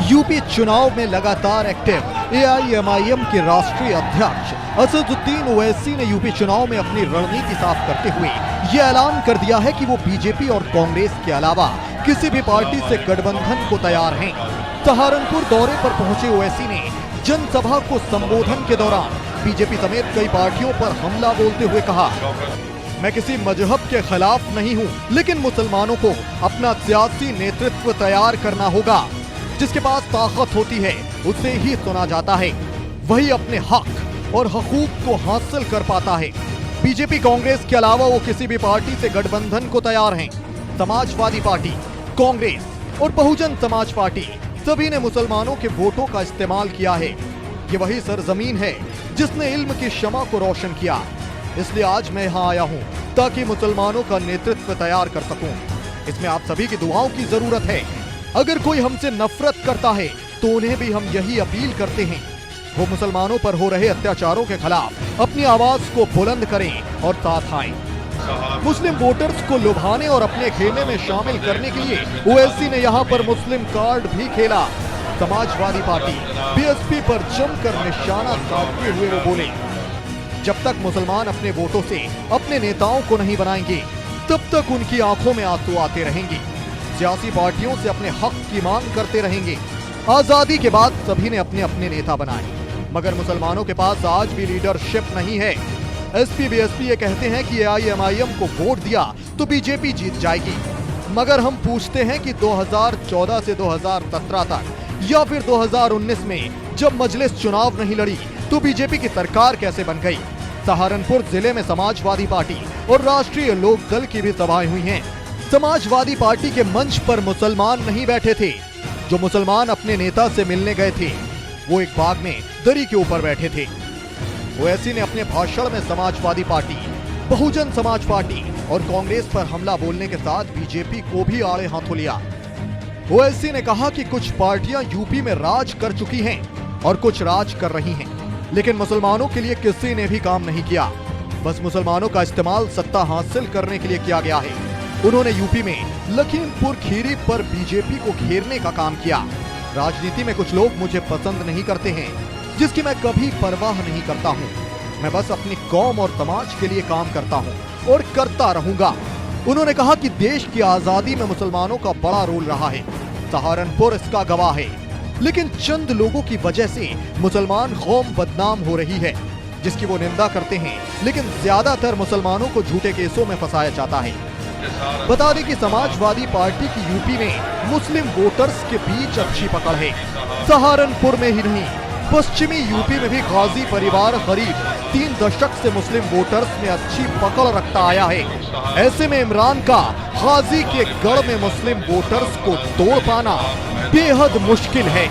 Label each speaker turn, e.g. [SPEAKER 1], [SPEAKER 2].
[SPEAKER 1] UP चुनाव में लगातार एक्टिव एआईएमआईएम के राष्ट्रीय अध्यक्ष असदुद्दीन ओवैसी ने यूपी चुनाव में अपनी रणनीति साफ करते हुए ये ऐलान कर दिया है कि वो बीजेपी और कांग्रेस के अलावा किसी भी पार्टी से गठबंधन को तैयार हैं। सहारनपुर दौरे पर पहुंचे ओवैसी ने जनसभा को संबोधन के दौरान बीजेपी समेत कई पार्टियों पर हमला बोलते हुए कहा, मैं किसी मजहब के खिलाफ नहीं हूं, लेकिन मुसलमानों को अपना सियासी नेतृत्व तैयार करना होगा। जिसके पास ताकत होती है उसे ही सुना जाता है, वही अपने हक और हकूक को हासिल कर पाता है। बीजेपी कांग्रेस के अलावा वो किसी भी पार्टी से गठबंधन को तैयार हैं। समाजवादी पार्टी, कांग्रेस और बहुजन समाज पार्टी सभी ने मुसलमानों के वोटों का इस्तेमाल किया है। ये वही सरजमीन है जिसने इल्म की शमा को रोशन किया। इसलिए आज मैं यहाँ आया हूँ ताकि मुसलमानों का नेतृत्व तैयार कर सकूं। इसमें आप सभी की दुआओं की जरूरत है। अगर कोई हमसे नफरत करता है तो उन्हें भी हम यही अपील करते हैं, वो मुसलमानों पर हो रहे अत्याचारों के खिलाफ अपनी आवाज को बुलंद करें और साथ आएं। मुस्लिम वोटर्स को लुभाने और अपने खेमे में शामिल करने के लिए ओवैसी ने यहाँ पर मुस्लिम कार्ड भी खेला। समाजवादी पार्टी बीएसपी पर जमकर निशाना साधते हुए वो बोले, जब तक मुसलमान अपने वोटों से अपने नेताओं को नहीं बनाएंगे तब तक उनकी आंखों में आंसू आते रहेंगे। सियासी पार्टियों से अपने हक की मांग करते रहेंगे। आजादी के बाद सभी ने अपने अपने नेता बनाए, मगर मुसलमानों के पास आज भी लीडरशिप नहीं है। एसपी बीएसपी ये कहते हैं कि एआईएमआईएम को वोट दिया तो बीजेपी जीत जाएगी, मगर हम पूछते हैं कि 2014 से 2017 तक या फिर 2019 में जब मजलिस चुनाव नहीं लड़ी तो बीजेपी की सरकार कैसे बन गई। सहारनपुर जिले में समाजवादी पार्टी और राष्ट्रीय लोक दल की भी सभाएं हुई हैं। समाजवादी पार्टी के मंच पर मुसलमान नहीं बैठे थे। जो मुसलमान अपने नेता से मिलने गए थे वो एक बाग में दरी के ऊपर बैठे थे। ओवैसी ने अपने भाषण में समाजवादी पार्टी, बहुजन समाज पार्टी और कांग्रेस पर हमला बोलने के साथ बीजेपी को भी आड़े हाथों लिया। ओवैसी ने कहा कि कुछ पार्टियां यूपी में राज कर चुकी हैं और कुछ राज कर रही हैं, लेकिन मुसलमानों के लिए किसी ने भी काम नहीं किया। बस मुसलमानों का इस्तेमाल सत्ता हासिल करने के लिए किया गया है। उन्होंने यूपी में लखीमपुर खीरी पर बीजेपी को घेरने का काम किया। राजनीति में कुछ लोग मुझे पसंद नहीं करते हैं, जिसकी मैं कभी परवाह नहीं करता हूँ। मैं बस अपनी कौम और समाज के लिए काम करता हूँ और करता रहूंगा। उन्होंने कहा कि देश की आजादी में मुसलमानों का बड़ा रोल रहा है। सहारनपुर इसका गवाह है, लेकिन चंद लोगों की वजह से मुसलमान कौम बदनाम हो रही है, जिसकी वो निंदा करते हैं, लेकिन ज्यादातर मुसलमानों को झूठे केसों में फंसाया जाता है। बता दें कि समाजवादी पार्टी की यूपी में मुस्लिम वोटर्स के बीच अच्छी पकड़ है। सहारनपुर में ही नहीं, पश्चिमी यूपी में भी गाजी परिवार करीब 3 दशक से मुस्लिम वोटर्स में अच्छी पकड़ रखता आया है। ऐसे में इमरान का गाजी के गढ़ में मुस्लिम वोटर्स को तोड़ पाना बेहद मुश्किल है।